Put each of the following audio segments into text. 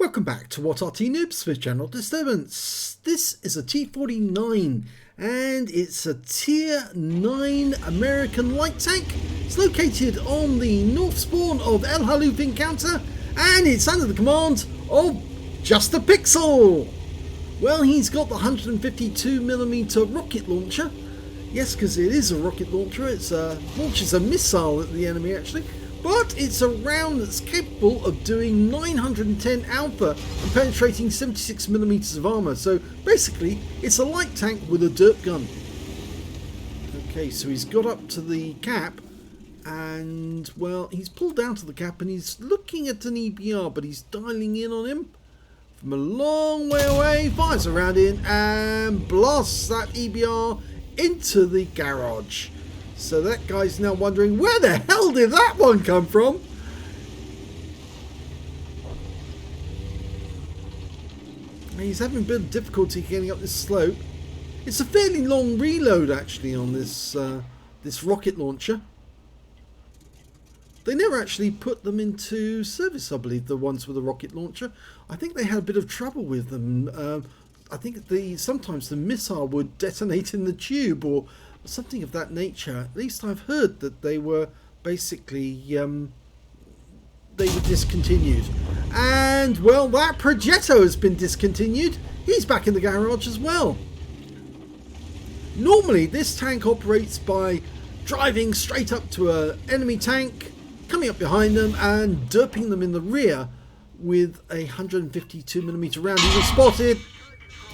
Welcome back to what Arty Noobs with General Disturbance. This is a T49 and it's a Tier 9 American light tank. It's located on the north spawn of Halluf Encounter and it's under the command of Just a Pixel. Well, he's got the 152mm rocket launcher. Yes, because it is a rocket launcher. It launches a missile at the enemy actually. But it's a round that's capable of doing 910 alpha and penetrating 76mm of armor. So basically, it's a light tank with a derp gun. Okay, so he's got up to the cap and, well, he's pulled down to the cap and he's looking at an EBR, but he's dialing in on him from a long way away, fires around in and blasts that EBR into the garage. So that guy's now wondering, where the hell did that one come from? He's having a bit of difficulty getting up this slope. It's a fairly long reload actually on this this rocket launcher. They never actually put them into service, I believe, the ones with the rocket launcher. I think they had a bit of trouble with them. I think sometimes the missile would detonate in the tube or something of that nature. At least I've heard that they were basically they were discontinued. And well, that Progetto has been discontinued. He's back in the garage as well. Normally this tank operates by driving straight up to an enemy tank, coming up behind them and derping them in the rear with a 152mm round. He was spotted,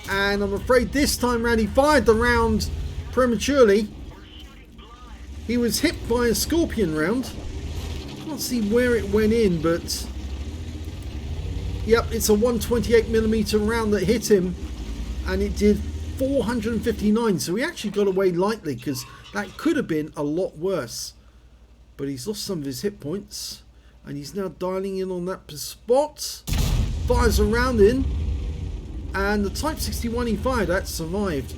and I'm afraid this time round he fired the round prematurely. He was hit by a Scorpion round. Can't see where it went in, but yep, it's a 128mm round that hit him and it did 459, so he actually got away lightly because that could have been a lot worse. But he's lost some of his hit points and he's now dialing in on that spot, fires a round in, and the Type 61 he fired at survived.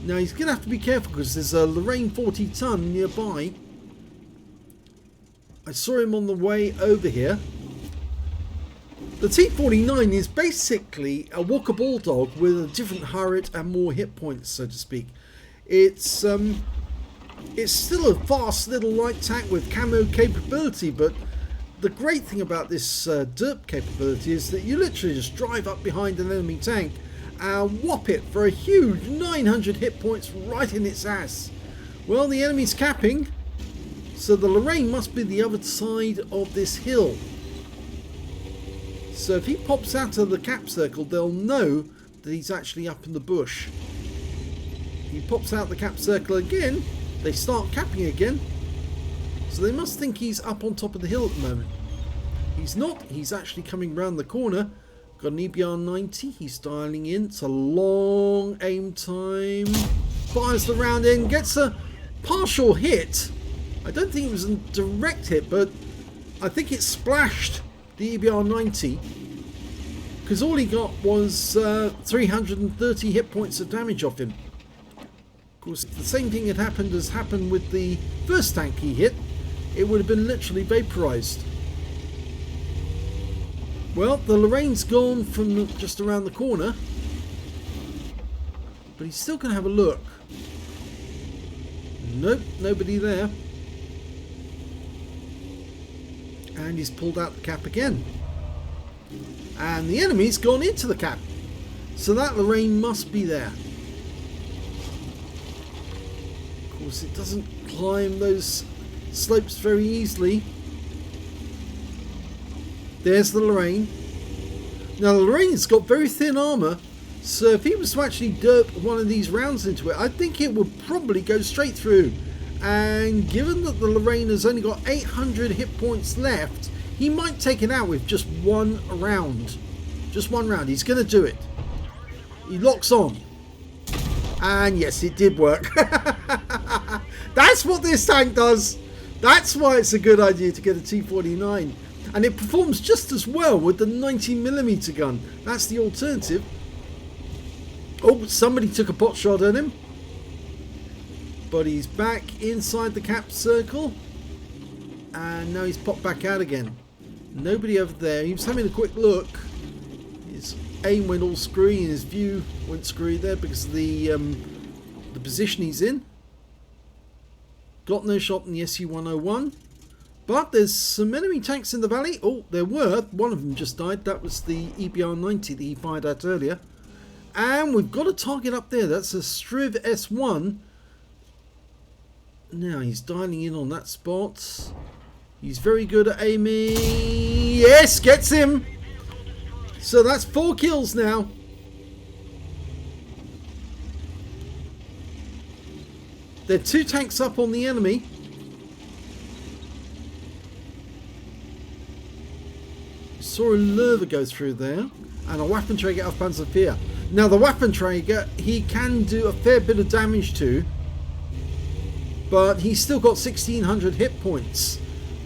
Now he's going to have to be careful because there's a Lorraine 40 ton nearby. I saw him on the way over here. The T49 is basically a Walker Bulldog with a different turret and more hit points, so to speak. It's still a fast little light tank with camo capability, but the great thing about this derp capability is that you literally just drive up behind an enemy tank and whop it for a huge 900 hit points right in its ass. Well, the enemy's capping, so the Lorraine must be the other side of this hill. So if he pops out of the cap circle, they'll know that he's actually up in the bush. He pops out the cap circle again, they start capping again, so they must think he's up on top of the hill at the moment. He's not, he's actually coming round the corner. Got an EBR 90, he's dialing in, it's a long aim time, fires the round in, gets a partial hit. I don't think it was a direct hit, but I think it splashed the EBR 90 because all he got was 330 hit points of damage off him. Of course, if the same thing had happened as happened with the first tank he hit, it would have been literally vaporized. Well, the Lorraine's gone from just around the corner, but he's still going to have a look. Nope, nobody there. And he's pulled out the cap again. And the enemy's gone into the cap. So that Lorraine must be there. Of course, it doesn't climb those slopes very easily. There's the Lorraine. Now the Lorraine's got very thin armor, so if he was to actually derp one of these rounds into it, I think it would probably go straight through. And given that the Lorraine has only got 800 hit points left, he might take it out with just one round. Just one round. He's going to do it. He locks on. And yes, it did work. That's what this tank does. That's why it's a good idea to get a T49. And it performs just as well with the 90mm gun. That's the alternative. Oh, somebody took a pot shot at him. But he's back inside the cap circle. And now he's popped back out again. Nobody over there. He was having a quick look. His aim went all screwy and his view went screwy there because of the position he's in. Got no shot in the SU-101. But there's some enemy tanks in the valley. Oh, there were. One of them just died. That was the EBR-90 that he fired at earlier. And we've got a target up there. That's a Striv S1. Now he's dialing in on that spot. He's very good at aiming. Yes, gets him. So that's 4 kills now. There are 2 tanks up on the enemy. Saw a Löwe go through there. And a Waffenträger auf Panzervier. Now the Waffenträger, he can do a fair bit of damage to. But he's still got 1600 hit points.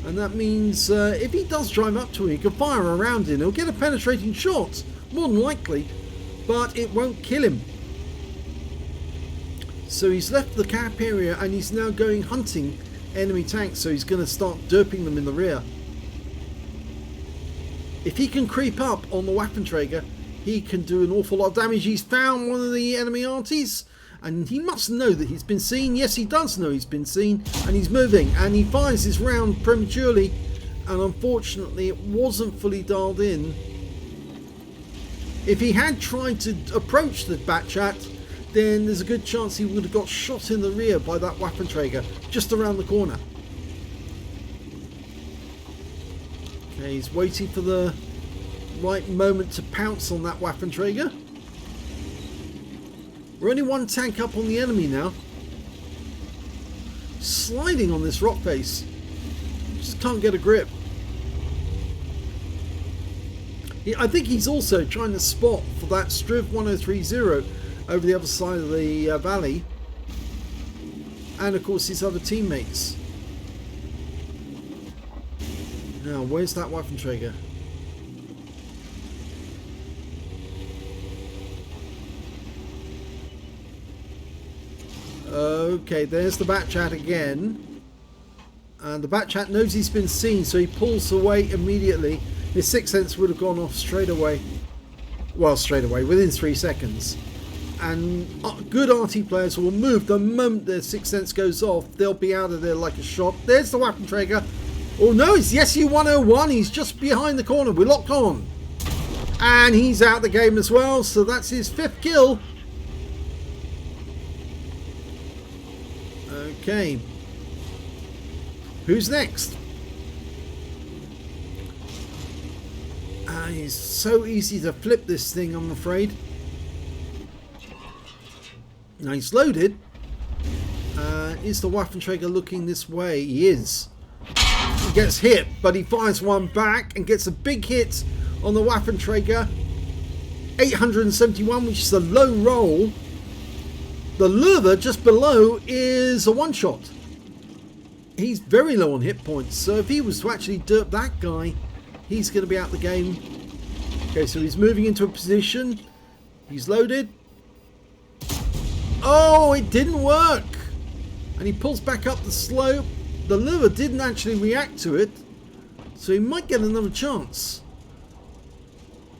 And that means if he does drive up to him, he can fire around him. He'll get a penetrating shot, more than likely. But it won't kill him. So he's left the cap area and he's now going hunting enemy tanks. So he's going to start derping them in the rear. If he can creep up on the Waffenträger, he can do an awful lot of damage. He's found one of the enemy Artys, and he must know that he's been seen. Yes, he does know he's been seen, and he's moving, and he fires his round prematurely, and unfortunately it wasn't fully dialed in. If he had tried to approach the Batchat, then there's a good chance he would have got shot in the rear by that Waffenträger just around the corner. Okay, he's waiting for the right moment to pounce on that Waffenträger. We're only 1 tank up on the enemy now. Sliding on this rock face. Just can't get a grip. I think he's also trying to spot for that Striv 1030 over the other side of the valley. And of course his other teammates. Now, where's that Waffenträger? Okay, there's the Batchat again. And the Batchat knows he's been seen, so he pulls away immediately. His sixth sense would have gone off straight away. Well, straight away, within 3 seconds. And good Arty players will move the moment their sixth sense goes off. They'll be out of there like a shot. There's the Waffenträger. Oh no, it's the SU-101. He's just behind the corner. We're locked on. And he's out the game as well. So that's his 5th kill. Okay. Who's next? It's so easy to flip this thing, I'm afraid. Now he's loaded. Is the Waffenträger looking this way? He is. He gets hit, but he fires one back and gets a big hit on the Waffenträger. 871, which is a low roll. The Löwe just below is a one-shot. He's very low on hit points, so if he was to actually derp that guy, he's going to be out the game. Okay, so he's moving into a position. He's loaded. Oh, it didn't work. And he pulls back up the slope. The Löwe didn't actually react to it, so he might get another chance.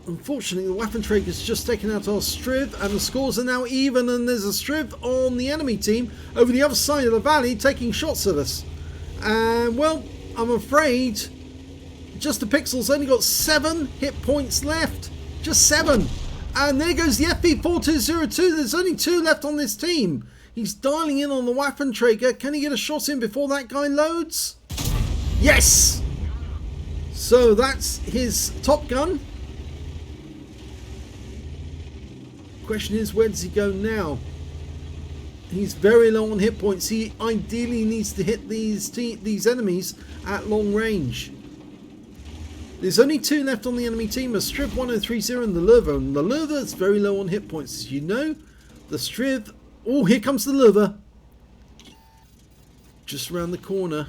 Unfortunately, the Waffenträger's just taken out our Striv, and the scores are now even, and there's a Striv on the enemy team over the other side of the valley taking shots at us. And, well, I'm afraid Just the Pixel's only got 7 hit points left. Just 7. And there goes the FP4202. There's only 2 left on this team. He's dialing in on the Waffenträger. Can he get a shot in before that guy loads? Yes! So that's his top gun. Question is, where does he go now? He's very low on hit points. He ideally needs to hit these enemies at long range. There's only 2 left on the enemy team, a Striv 1030 and the Löwe. And the Löwe is very low on hit points, as you know. The Striv... Oh, here comes the Löwe. Just around the corner.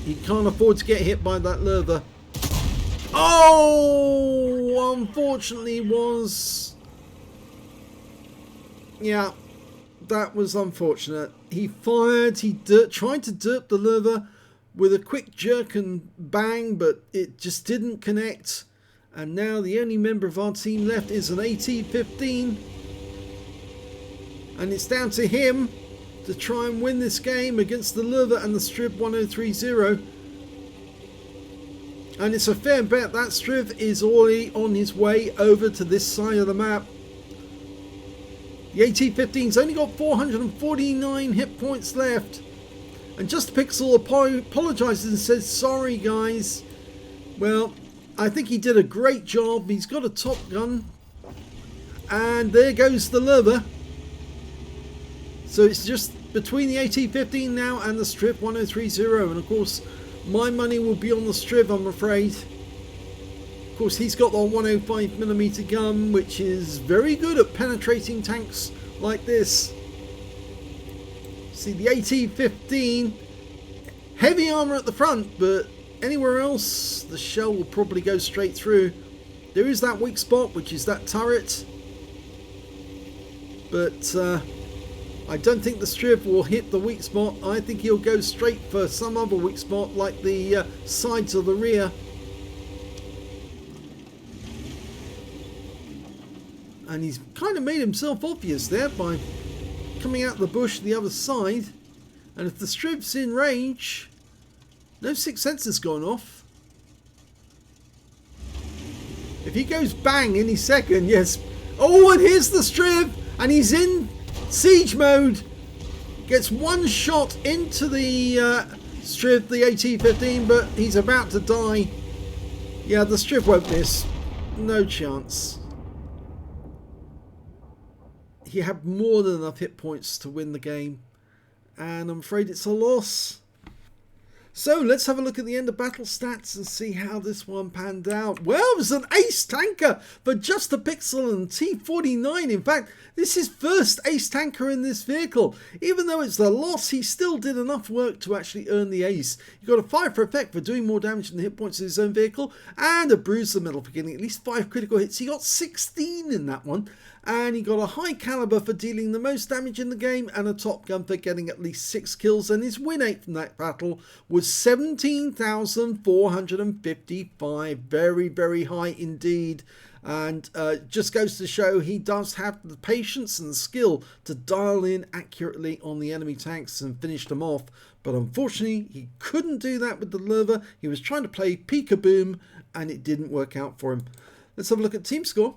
He can't afford to get hit by that Löwe. Oh! Unfortunately was... Yeah, that was unfortunate. He fired, he tried to derp the Löwe, with a quick jerk and bang, but it just didn't connect. And now the only member of our team left is an AT-15. And it's down to him to try and win this game against the Lurva and the Striv 1030. And it's a fair bet that Striv is already on his way over to this side of the map. The AT-15's only got 449 hit points left. And Just Pixel apologises and says, sorry guys. Well, I think he did a great job. He's got a top gun. And there goes the Lurva. So it's just between the AT-15 now and the Striv 1030. And of course, my money will be on the Striv, I'm afraid. Of course, he's got the 105mm gun, which is very good at penetrating tanks like this. See, the AT-15, heavy armor at the front, but anywhere else, the shell will probably go straight through. There is that weak spot, which is that turret. But I don't think the Striv will hit the weak spot. I think he'll go straight for some other weak spot, like the sides of the rear. And he's kind of made himself obvious there by coming out the bush the other side. And if the Striv's in range, no sixth sense has gone off. If he goes bang any second, yes. Oh, and here's the Striv, and he's in siege mode. Gets one shot into the Striv, the AT-15, but he's about to die. Yeah, the Striv won't miss. No chance. He had more than enough hit points to win the game, and I'm afraid it's a loss. So let's have a look at the end of battle stats and see how this one panned out. Well, it was an ace tanker for Just a Pixel and T49. In fact, this is first ace tanker in this vehicle. Even though it's a loss, he still did enough work to actually earn the ace. He got a 5 for effect for doing more damage than the hit points of his own vehicle, and a bruiser medal for getting at least 5 critical hits. He got 16 in that one. And he got a high caliber for dealing the most damage in the game, and a top gun for getting at least 6 kills. And his win rate from that battle was 17,455. Very, very high indeed. And just goes to show he does have the patience and the skill to dial in accurately on the enemy tanks and finish them off. But unfortunately, he couldn't do that with the Lurva. He was trying to play peek-a-boom, and it didn't work out for him. Let's have a look at team score.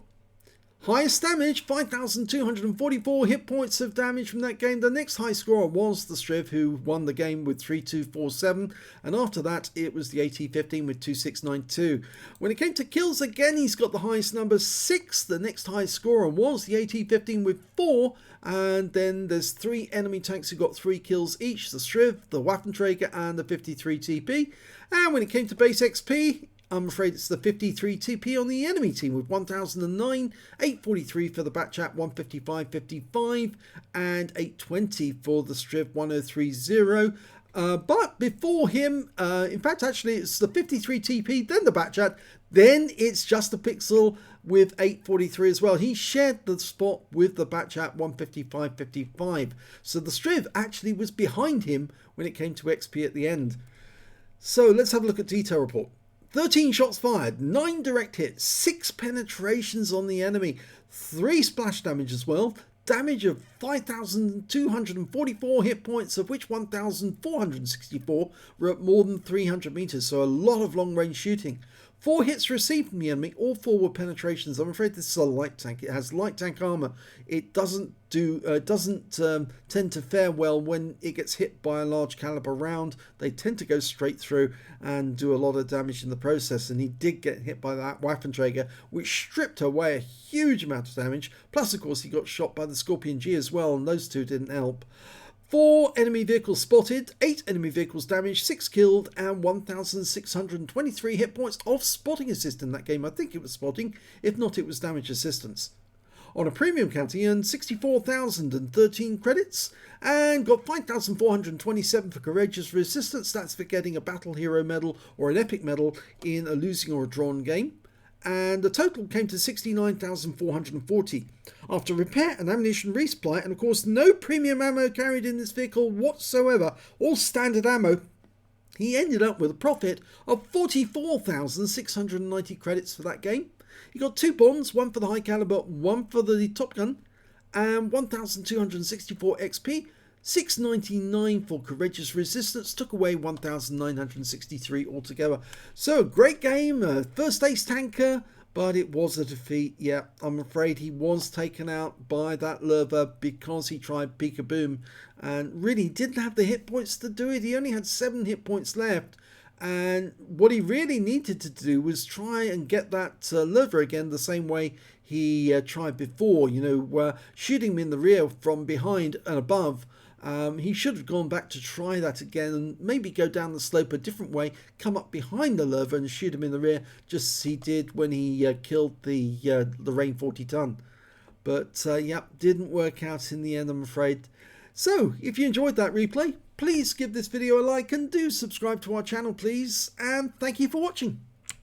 Highest damage, 5,244 hit points of damage from that game. The next high scorer was the Striv, who won the game with 3,247. And after that, it was the AT-15 with 2,692. When it came to kills, again, he's got the highest number, 6. The next highest scorer was the AT-15 with 4. And then there's 3 enemy tanks who got 3 kills each. The Striv, the Waffenträger, and the 53 TP. And when it came to base XP, I'm afraid it's the 53 TP on the enemy team with 1009, 843 for the Batchat 155.55, and 820 for the Striv 1030. But before him, in fact, actually, it's the 53 TP, then the Batchat, then it's Just a Pixel with 843 as well. He shared the spot with the Batchat 155.55. So the Striv actually was behind him when it came to XP at the end. So let's have a look at detail report. 13 shots fired, 9 direct hits, 6 penetrations on the enemy, 3 splash damage as well, damage of 5,244 hit points, of which 1,464 were at more than 300 meters, so a lot of long range shooting. 4 hits received from the enemy, all 4 were penetrations. I'm afraid this is a light tank. It has light tank armor. It doesn't tend to fare well when it gets hit by a large caliber round. They tend to go straight through and do a lot of damage in the process. And he did get hit by that Waffenträger, which stripped away a huge amount of damage. Plus, of course, he got shot by the Scorpion G as well, and those two didn't help. 4 enemy vehicles spotted, 8 enemy vehicles damaged, 6 killed, and 1,623 hit points of spotting assist in that game. I think it was spotting, if not it was damage assistance. On a premium count, he earned 64,013 credits and got 5,427 for courageous resistance. That's for getting a battle hero medal or an epic medal in a losing or a drawn game. And the total came to 69,440. After repair and ammunition resupply, and of course no premium ammo carried in this vehicle whatsoever, all standard ammo, He ended up with a profit of 44,690 credits for that game. He got 2 bonds, one for the high caliber, one for the Top Gun, and 1,264 XP. 699 for Courageous Resistance, took away 1,963 altogether. So, great game, first ace tanker, but it was a defeat. Yeah, I'm afraid he was taken out by that lurver because he tried Peek-a-Boom and really didn't have the hit points to do it. He only had 7 hit points left. And what he really needed to do was try and get that lurver again the same way he tried before, you know, shooting him in the rear from behind and above. He should have gone back to try that again and maybe go down the slope a different way, come up behind the lurver and shoot him in the rear, just as he did when he killed the Rain 40 ton. But yeah, didn't work out in the end, I'm afraid. So, if you enjoyed that replay, please give this video a like and do subscribe to our channel, please. And thank you for watching.